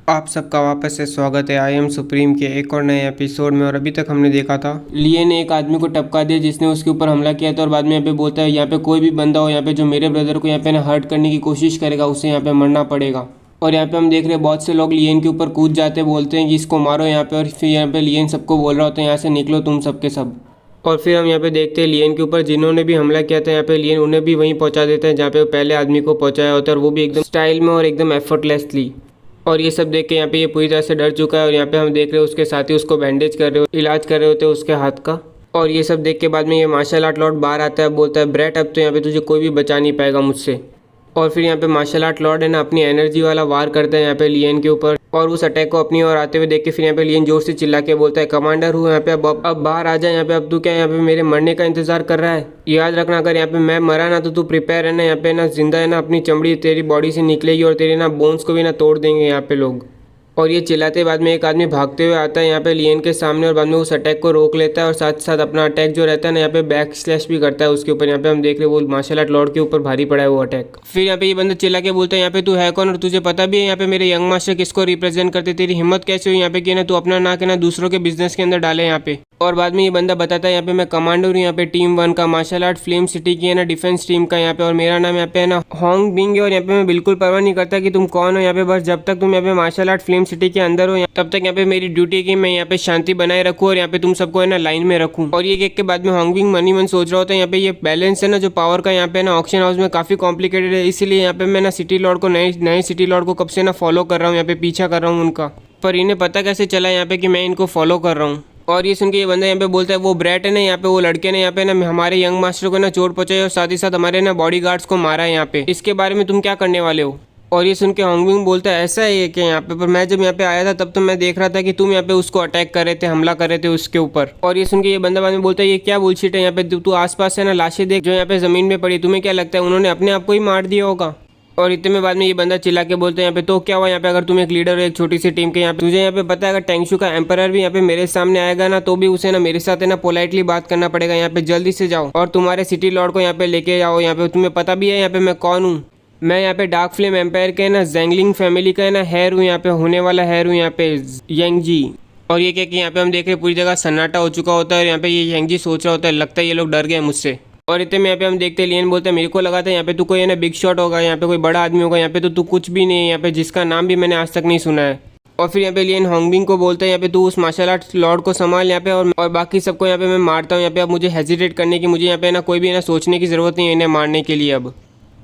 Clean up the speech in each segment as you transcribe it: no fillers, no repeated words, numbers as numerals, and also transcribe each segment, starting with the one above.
आप सबका वापस से स्वागत है आई एम सुप्रीम के एक और नए एपिसोड में। और अभी तक हमने देखा था लिये ने एक आदमी को टपका दिया जिसने उसके ऊपर हमला किया था। और बाद में यहाँ पे बोलता है यहाँ पे कोई भी बंदा हो यहाँ पे जो मेरे ब्रदर को यहाँ पे ना हर्ट करने की कोशिश करेगा उसे यहाँ पे मरना पड़ेगा। और यहाँ पे हम देख रहे हैं बहुत से लोग लियन के ऊपर कूद जाते बोलते हैं कि इसको मारो यहाँ पे। और फिर यहाँ पे लियन सबको बोल रहा होता है यहाँ से निकलो तुम सबके सब। और फिर हम यहाँ पे देखते हैं लियन के ऊपर जिन्होंने भी हमला किया था यहाँ पे लियन उन्हें भी वहीं पहुँचा देता है जहाँ पे पहले आदमी को पहुँचाया होता है, और वो भी एकदम स्टाइल में और एकदम एफर्टलेसली। और ये सब देख के यहाँ पे ये पूरी तरह से डर चुका है। और यहाँ पे हम देख रहे हैं उसके साथी उसको बैंडेज कर रहे हो, इलाज कर रहे होते हैं उसके हाथ का। और ये सब देख के बाद में ये मार्शल आर्ट लॉर्ड बाहर आता है, बोलता है ब्रेट अब तो यहाँ पे तुझे कोई भी बचा नहीं पाएगा मुझसे। और फिर यहाँ पे मार्शल आर्ट लॉर्ड है ना अपनी एनर्जी वाला वार करता है यहाँ पे लियन के ऊपर। और उस अटैक को अपनी ओर आते हुए देख के फिर यहाँ पे लियन जोर से चिल्ला के बोलता है कमांडर हूँ यहाँ पे, अब बाहर आ जाए यहाँ पे। अब तू क्या यहाँ पे मेरे मरने का इंतजार कर रहा है? याद रखना अगर यहाँ पे मैं मरा ना तो तू प्रिपेयर है ना यहाँ पे ना जिंदा है ना अपनी चमड़ी तेरी बॉडी से निकलेगी और तेरे ना बोन्स को भी ना तोड़ देंगे यहाँ पे लोग। और ये चिल्लाते बाद में एक आदमी भागते हुए आता है यहाँ पे लियन के सामने और बाद में उस अटैक को रोक लेता है। और साथ साथ अपना अटैक जो रहता है ना यहाँ पे बैक स्लैश भी करता है उसके ऊपर। यहाँ पे हम देख रहे हैं वो मार्शल आर्ट लॉर्ड के ऊपर भारी पड़ा है वो अटैक। फिर यहाँ पे ये बंदा चिल्ला के बोलता है यहाँ पे तू है कौन और तुझे पता भी है यहाँ पे मेरे यंग मास्टर किसको रिप्रेजेंट करते, तेरी हिम्मत कैसे हुई यहाँ पे कि ना तू अपना ना के ना दूसरों के बिजनेस के अंदर डाले यहाँ पे। और बाद में ये बंदा बताता है यहाँ पे मैं कमांडर हूँ यहाँ पे टीम 1 का, मार्शल आर्ट फ्लेम सिटी की है ना डिफेंस टीम का यहाँ पे। और मेरा नाम यहाँ पे है ना होंग बिंग है। और यहाँ पे मैं बिल्कुल परवाह नहीं करता कि तुम कौन हो यहाँ पे, बस जब तक तुम यहाँ पे मार्शल आर्ट फ्लेम सिटी के अंदर हो तब तक यहाँ पे मेरी ड्यूटी की मैं यहाँ पे शांति बनाए रखूँ और यहाँ पे तुम सबको है ना लाइन में रखूँ। और ये देख के बाद में होंग बिंग मनी मन सोच रहा होता है यहाँ पे ये बैलेंस है ना जो पावर का यहाँ पे ना ऑक्शन हाउस में काफी कॉम्प्लिकेटेड है, इसीलिए यहाँ पे मैं ना सिटी लॉर्ड को नए सिटी लॉर्ड को कब से ना फॉलो कर रहा हूँ यहाँ पे, पीछा कर रहा हूँ उनका। पर इन्हें पता कैसे चला यहाँ पे कि मैं इनको फॉलो कर रहा हूँ। और ये सुन के ये बंदा यहाँ पे बोलता है वो ब्रैट है ना यहाँ पे, वो लड़के ने यहाँ पे ना हमारे यंग मास्टर को ना चोट पहुंचाई और साथ ही साथ हमारे ना बॉडी गार्ड्स को मारा है यहाँ पे, इसके बारे में तुम क्या करने वाले हो? और ये सुन के होंगबिंग बोलता है ऐसा है कि यहाँ पे, पर मैं जब यहाँ पे आया था तब तो मैं देख रहा था कि तुम यहाँ पे उसको अटैक कर रहे थे, हमला कर रहे थे उसके ऊपर। और ये सुन के ये बंदा बाद में बोलता है ये क्या बुलशिट है यहाँ पे, तू आसपास है ना लाशें देख जो यहाँ पे जमीन में पड़ी, तुम्हें क्या लगता है उन्होंने अपने आप को ही मार दिया होगा? और इतने में बाद में ये बंदा चिल्ला के बोलते हैं यहाँ पे तो क्या हुआ यहाँ पे, अगर तुम एक लीडर हो एक छोटी सी टीम के यहाँ पे, तुझे यहाँ पे पता है अगर टेंगशू का एम्परर भी यहाँ पे मेरे सामने आएगा ना तो भी उसे ना मेरे साथ है ना पोलाइटली बात करना पड़ेगा। यहाँ पे जल्दी से जाओ और तुम्हारे सिटी लॉर्ड को यहाँ पे लेके जाओ यहाँ पे, तुम्हें पता भी है यहाँ पे मैं कौन हूँ? मैं यहाँ पे डार्क फ्लेम एम्पायर के ना जैंगलिंग फैमिली का है ना हेयर हूँ यहाँ पे, होने वाला हेयर हूँ यहाँ पे यंगजी। और ये क्या कि यहाँ पे हम देख रहे हैं पूरी जगह सन्नाटा हो चुका होता है और यहाँ पे ये यंगजी सोच रहा होता है लगता है ये लोग डर गए मुझसे। और इतने में यहाँ पे हम देखते हैं लियन बोलते हैं मेरे को लगा था यहाँ पे तू कोई है ना बिग शॉट होगा, यहाँ पे कोई बड़ा आदमी होगा, यहाँ पे तो तू कुछ भी नहीं है यहाँ पे, जिसका नाम भी मैंने आज तक नहीं सुना है। और फिर यहाँ पे लियन होंगबिंग को बोलता है यहाँ पे तू उस मार्शल आर्ट लॉर्ड को संभाल यहाँ पे, और बाकी सबको यहाँ पे मैं मारता हूँ यहाँ पे। अब मुझे हेजिटेट करने की, मुझे यहाँ पे ना कोई भी ना सोचने की जरूरत नहीं है इन्हें मारने के लिए अब।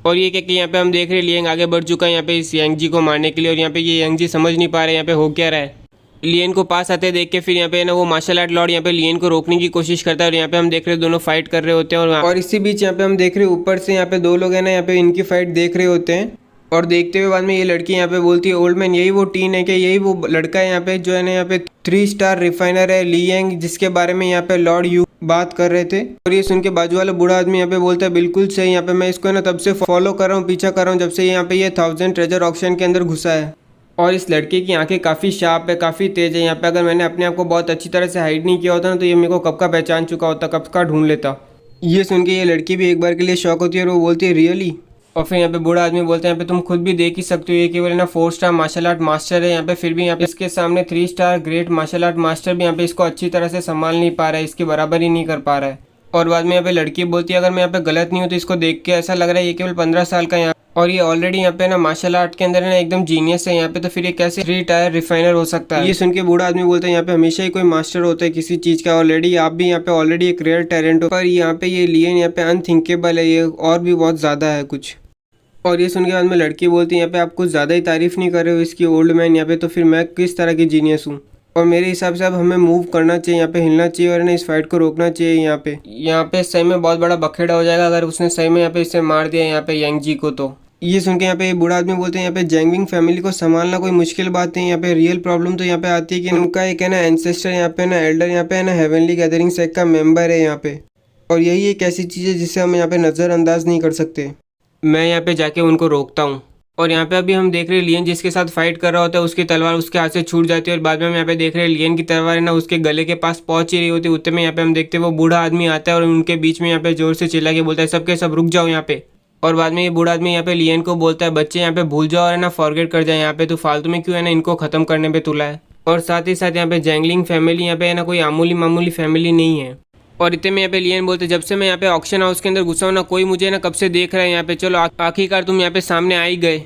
और ये क्या कि यहाँ पे हम देख रहे हैं लियन आगे बढ़ चुका है यहाँ पे इस यंगजी को मारने के लिए। और यहाँ पे ये यंगजी समझ नहीं पा रहे यहाँ पे हो क्या रहा है। लियन को पास आते देख के फिर यहाँ पे ना वो मार्शल आर्ट लॉर्ड यहाँ पे लियन को रोकने की कोशिश करता है। और यहाँ पे हम देख रहे हैं दोनों फाइट कर रहे होते हैं। और इसी बीच यहाँ पे हम देख रहे हैं ऊपर से यहाँ पे दो लोग हैं ना यहाँ पे इनकी फाइट देख रहे होते हैं। और देखते हुए बाद में ये लड़की यहाँ पे बोलती है ओल्ड मैन यही वो टीन है क्या, यही वो लड़का है यहाँ पे जो है ना यहाँ पे 3 स्टार रिफाइनर है लियंग जिसके बारे में यहाँ पे लॉर्ड यू बात कर रहे थे? और ये सुन के बाजू वाला बूढ़ा आदमी यहाँ पे बोलता है बिल्कुल सही, यहाँ पे मैं इसको ना तब से फॉलो कर रहा हूँ, पीछा कर रहा हूँ जब से यहाँ पे ये 1000 ट्रेजर ऑक्शन के अंदर घुसा है। और इस लड़के की आंखें काफ़ी शार्प है, काफ़ी तेज़ है यहाँ पे, अगर मैंने अपने आप को बहुत अच्छी तरह से हाइड नहीं किया होता ना तो ये मेरे को कब का पहचान चुका होता, कब का ढूंढ लेता। ये सुन के ये लड़की भी एक बार के लिए शॉक होती है और वो बोलती है रियली। और फिर यहाँ पे बूढ़ा आदमी बोलते हैं यहाँ पे तुम खुद भी देख ही सकते हो ये केवल ना 4 स्टार मार्शल आर्ट मास्टर है यहाँ पे, फिर भी यहाँ पे इसके सामने 3 star great martial art master भी यहाँ पे इसको अच्छी तरह से संभाल नहीं पा रहा है, इसकी बराबर ही नहीं कर पा रहा है। और बाद में यहाँ पे लड़की बोलती है अगर मैं यहाँ पे गलत नहीं हूँ तो इसको देख के ऐसा लग रहा है ये केवल 15 साल का यहाँ, और ये ऑलरेडी यहाँ पे ना मार्शल आर्ट के अंदर ना एकदम जीनियस है यहाँ पे, तो फिर ये कैसे 3 टायर रिफाइनर हो सकता है? ये सुन के बूढ़ा आदमी बोलता है यहाँ पे हमेशा ही कोई मास्टर होता है किसी चीज का, ऑलरेडी आप भी यहाँ पे ऑलरेडी एक रेयर टैलेंट हो, पर यहाँ पे ये लियन यहाँ पे अनथिंकेबल है, ये और भी बहुत ज्यादा है कुछ। और ये सुन के बाद में लड़की बोलती है यहाँ पे आप कुछ ज़्यादा ही तारीफ नहीं कर रहे हो इसकी ओल्ड मैन यहाँ पे, तो फिर मैं किस तरह की जीनियस हूँ? और मेरे हिसाब से अब हमें मूव करना चाहिए यहाँ पे, हिलना चाहिए और ना इस फाइट को रोकना चाहिए। यहाँ पे सही में बहुत बड़ा बखेड़ा हो जाएगा अगर उसने सही में यहाँ पे इसे मार दिया यहाँ पे यंगजी को तो। ये सुन के यहाँ पे बूढ़ा आदमी बोलते हैं यहाँ पे जैंगविंग फैमिली को संभालना कोई मुश्किल बात नहीं, यहाँ पे रियल प्रॉब्लम तो यहाँ पे आती है कि उनका एक है ना एंसेस्टर यहाँ पे ना एल्डर यहाँ पे है ना हेवनली गैदरिंग सेक्ट का मेंबर है यहाँ पे, और यही एक ऐसी चीज़ है जिसे हम यहाँ पे नज़रअंदाज नहीं कर सकते। मैं यहाँ पे जाके उनको रोकता हूँ। और यहाँ पे अभी हम देख रहे हैं लियन जिसके साथ फाइट कर रहा होता है उसकी तलवार उसके हाथ से छूट जाती है, और बाद में हम यहाँ पे देख रहे हैं लियन की तलवार है ना उसके गले के पास पहुंच ही रही होती है। उतने में यहाँ पे हम देखते हैं वो बूढ़ा आदमी आता है और उनके बीच में यहाँ पे जोर से चिल्ला के बोलता है सबके सब रुक जाओ यहाँ पे। और बाद में ये बूढ़ा आदमी यहाँ पे लियन को बोलता है बच्चे यहाँ पे भूल जाओ और है ना फॉरगेट कर जाए, यहाँ पे तो फालतू में क्यों है ना इनको खत्म करने पे तुला है। और साथ ही साथ यहाँ पे जैंगलिंग फैमिली यहाँ पे है ना कोई मामूली फैमिली नहीं है। और इतने में यहाँ पे लियन बोलते जब से मैं यहाँ पे ऑक्शन हाउस के अंदर घुसा हूँ ना कोई मुझे ना कब से देख रहा है यहाँ पे, चलो आखिरकार तुम यहाँ पे सामने आ ही गए,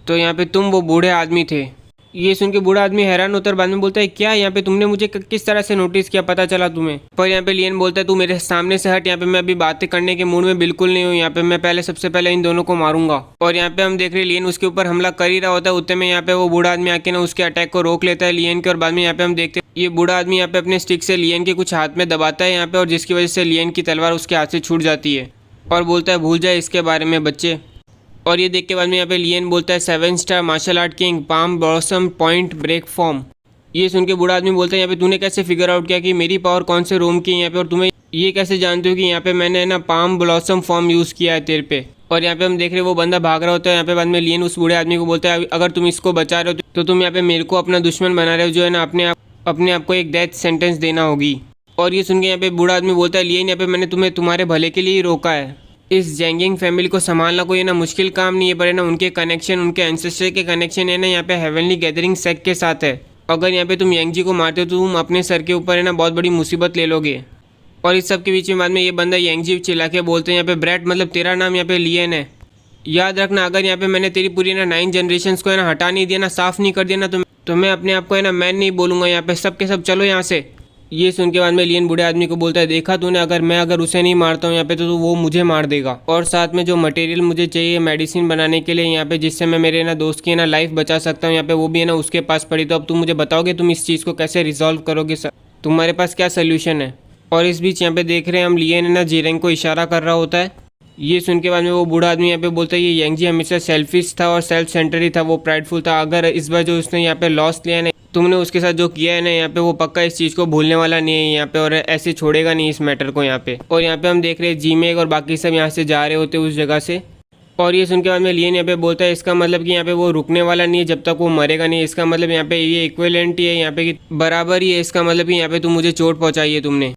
तो यहाँ पे तुम वो बूढ़े आदमी थे। ये सुन के बूढ़ा आदमी हैरान होता है, बाद में बोलता है क्या यहाँ पे तुमने मुझे किस तरह से नोटिस किया, पता चला तुम्हें। पर यहाँ पे लियन बोलता है तू मेरे सामने से हट, यहाँ पे मैं अभी बातें करने के मूड में बिल्कुल नहीं हूँ, यहाँ पे मैं पहले सबसे पहले इन दोनों को मारूंगा। और यहाँ पे हम देख रहे हैं लियन उसके ऊपर हमला कर ही रहा होता है, उतने में यहाँ पे वो बूढ़ा आदमी आके ना उसके अटैक को रोक लेता है लियन के। और बाद में यहाँ पे हम देखते हैं ये बूढ़ा आदमी यहाँ पे अपने स्टिक से लियन के कुछ हाथ में दबाता है यहाँ पे, और जिसकी वजह से लियन की तलवार उसके हाथ से छूट जाती है और बोलता है भूल जाए इसके बारे में बच्चे। और ये देख के बाद में यहाँ पे लियन बोलता है 7 star martial art king palm blossom point break form. ये सुन के बूढ़ा आदमी बोलता है यहाँ पे तूने कैसे फिगर आउट किया कि मेरी पावर कौन से रूम की है यहाँ पे, और तुम्हें ये कैसे जानते हो कि यहाँ पे मैंने ना पाम ब्लॉसम फॉर्म यूज़ किया है तेरे पे। और यहाँ पे हम देख रहे हैं वो बंदा भाग रहा होता है। यहाँ पे बाद में लियन उस बूढ़े आदमी को बोलता है अगर तुम इसको बचा रहे हो तो तुम यहाँ पे मेरे को अपना दुश्मन बना रहे हो, जो है ना अपने आप को एक डेथ सेंटेंस देना होगी। और ये सुन के यहाँ पे बूढ़ा आदमी बोलता है लियन यहाँ पे मैंने तुम्हें तुम्हारे भले के लिए ही रोका है, इस जैंगिंग फैमिली को संभालना कोई ना मुश्किल काम नहीं है, पर है ना उनके कनेक्शन उनके एंसेस्टर के कनेक्शन है ना यहाँ पे हेवनली गैदरिंग सेक्ट के साथ है। अगर यहाँ पे तुम यांगजी को मारते हो तो तुम अपने सर के ऊपर है ना बहुत बड़ी मुसीबत ले लोगे। और इस सब के बीच में बाद में ये बंदा यांगजी चिल्ला के बोलते हैं यहाँ पे ब्रैट मतलब तेरा नाम यहाँ पे लियन है, याद रखना अगर यहाँ पे मैंने तेरी पूरी ना 9 जनरेशन को है ना हटा नहीं दिया ना, साफ नहीं कर दिया ना, तो मैं अपने आप को है ना मैन नहीं बोलूँगा, यहाँ पे सब के सब चलो यहाँ से। ये सुन के बाद में लियन बूढ़े आदमी को बोलता है देखा तूने अगर उसे नहीं मारता हूँ यहाँ पे तो वो मुझे मार देगा, और साथ में जो मटेरियल मुझे चाहिए मेडिसिन बनाने के लिए यहाँ पे जिससे मैं मेरे ना दोस्त की ना लाइफ बचा सकता हूँ यहाँ पे वो भी है ना उसके पास पड़ी। तो अब तुम मुझे बताओगे तुम इस चीज़ को कैसे रिजॉल्व करोगे सर, तुम्हारे पास क्या सोल्यूशन है। और इस बीच यहाँ पे देख रहे हैं हम लियन है ना जीरेंग को इशारा कर रहा होता है। ये सुन के बाद में वो बूढ़ा आदमी यहाँ पे बोलता है ये यांगजी हमेशा सेल्फिश था और सेल्फ सेंटर्ड था, वो प्राइडफुल था, अगर इस बार जो उसने यहाँ पे लॉस लिया है तुमने उसके साथ जो किया है ना यहाँ पे वो पक्का इस चीज़ को भूलने वाला नहीं है यहाँ पे, और ऐसे छोड़ेगा नहीं इस मैटर को यहाँ पे। और यहाँ पे हम देख रहे हैं जीमेग और बाकी सब यहाँ से जा रहे होते उस जगह से। और ये सुन के बाद में लियन यहाँ पे बोलता है इसका मतलब कि यहाँ पे वो रुकने वाला नहीं है जब तक वो मरेगा नहीं, इसका मतलब यहाँ पे ये इक्विवेलेंट ही है यहाँ पे कि बराबर ही है, इसका मतलब कि यहाँ पे तुम मुझे चोट पहुँचाई है तुमने,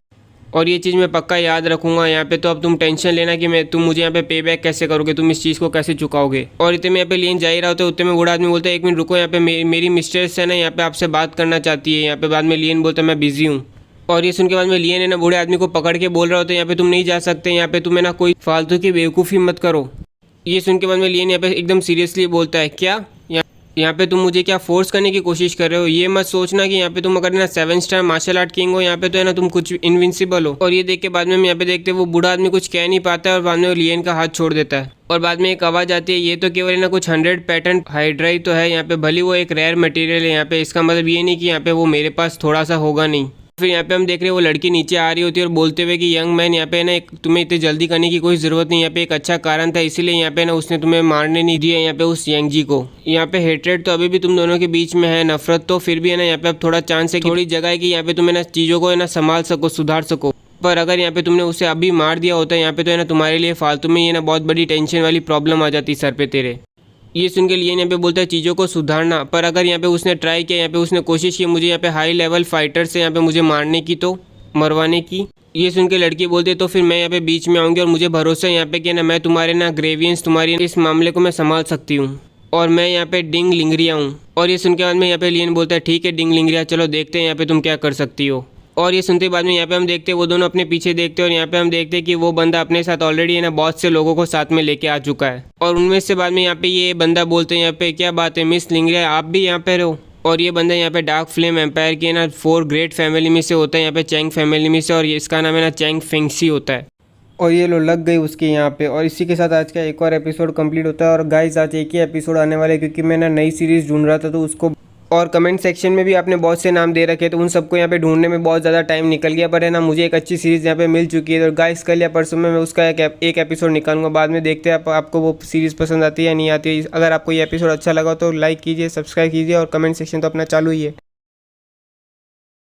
और ये चीज़ मैं पक्का याद रखूंगा यहाँ पे। तो अब तुम टेंशन लेना कि तुम मुझे यहाँ पे पे बैक कैसे करोगे, तुम इस चीज़ को कैसे चुकाओगे। और इतने में यहाँ पे लियन जा ही रहा होता है, उतने में बूढ़ा आदमी बोलता है 1 मिनट रुको, यहाँ पे मेरी मिस्ट्रेस है ना यहाँ पे आपसे बात करना चाहती है यहाँ पे। बाद में लियन बोलता है मैं बिजी हूँ। और ये सुन के बाद में लियन है ना बूढ़े आदमी को पकड़ के बोल रहा होता है यहाँ पे तुम नहीं जा सकते, यहाँ पे तुम्हें ना कोई फालतू की बेवकूफ़ी मत करो। ये सुन के बाद में लियन यहाँ पे एकदम सीरियसली बोलता है क्या यहाँ पे तुम मुझे क्या फोर्स करने की कोशिश कर रहे हो, ये मत सोचना कि यहाँ पे तुम अगर ना 7 स्टार मार्शल आर्ट किंग हो यहाँ पे तो है ना तुम कुछ इनविंसिबल हो। और ये देख के बाद में हम यहाँ पे देखते हैं वो बूढ़ा आदमी कुछ कह नहीं पाता है और बाद में वो लियन का हाथ छोड़ देता है। और बाद में एक आवाज़ आती है ये तो केवल ना कुछ 100 पैटर्न हाइड्राई तो है यहाँ पे, भली वो एक रेयर मटेरियल है यहाँ पे, इसका मतलब ये नहीं कि यहाँ पे वो मेरे पास थोड़ा सा होगा नहीं। फिर यहाँ पे हम देख रहे हैं वो लड़की नीचे आ रही होती है और बोलते हुए कि यंग मैन यहाँ पे ना तुम्हें इतनी जल्दी करने की कोई ज़रूरत नहीं, यहाँ पे एक अच्छा कारण था इसीलिए यहाँ पे ना उसने तुम्हें मारने नहीं दिया यहाँ पे उस यांगजी को। यहाँ पे हेट्रेड तो अभी भी तुम दोनों के बीच में है, नफरत तो फिर भी है ना यहाँ पे अब थोड़ा चांस है, थोड़ी जगह है कि यहाँ पे तुम्हें ना चीज़ों को है ना संभाल सको सुधार सको। पर अगर यहाँ पे तुमने उसे अभी मार दिया होता यहाँ पे तो है ना तुम्हारे लिए फालतू में ये ना बहुत बड़ी टेंशन वाली प्रॉब्लम आ जाती सर पे तेरे। ये सुन के लियन यहाँ पे बोलता है चीज़ों को सुधारना, पर अगर यहाँ पे उसने ट्राई किया यहाँ पे उसने कोशिश की मुझे यहाँ पे हाई लेवल फाइटर से यहाँ पे मुझे मारने की तो मरवाने की। ये सुन के लड़की बोलते तो फिर मैं यहाँ पे बीच में आऊँगी और मुझे भरोसा है यहाँ पे कि ना मैं तुम्हारे ना ग्रेवियंस तुम्हारी इस मामले को मैं संभाल सकती हूँ, और मैं यहाँ पे डिंग लिंगरिया हूँ। और ये सुन के बाद में यहाँ पे लियन बोलता है ठीक है डिंग लिंगरिया, चलो देखते हैं यहाँ पे तुम क्या कर सकती हो। और ये सुनते बाद में यहाँ पे हम देखते हैं वो दोनों अपने पीछे देखते हैं और यहाँ पे हम देखते हैं कि वो बंदा अपने साथ ऑलरेडी है ना बहुत से लोगों को साथ में लेके आ चुका है। और उनमें से बाद में यहाँ पे ये बंदा बोलते हैं यहाँ पे क्या बात है मिस लिंगरिया आप भी यहाँ पे रहो। और ये बंदा यहाँ पे डार्क फ्लेम एम्पायर के ना 4 ग्रेट फैमिली में से होता है यहाँ पे चैंग फैमिली में से, और ये इसका नाम है ना चैंग फेंगसी होता है। और ये लो लग गई उसके यहाँ पे। और इसी के साथ आज का एक और एपिसोड कंप्लीट होता है। और गाइस आज एक ही एपिसोड आने वाला है क्योंकि मैं ना नई सीरीज़ ढूंढ रहा था तो उसको, और कमेंट सेक्शन में भी आपने बहुत से नाम दे रखे तो उन सबको यहाँ पे ढूंढने में बहुत ज़्यादा टाइम निकल गया, पर है ना मुझे एक अच्छी सीरीज़ यहाँ पे मिल चुकी है। तो गाइस कल या परसों में मैं उसका एक एपिसोड निकालूंगा, बाद में देखते हैं आपको वो सीरीज़ पसंद आती है या नहीं आती है। अगर आपको ये एपिसोड अच्छा लगा तो लाइक कीजिए, सब्सक्राइब कीजिए, और कमेंट सेक्शन तो अपना चालू ही है।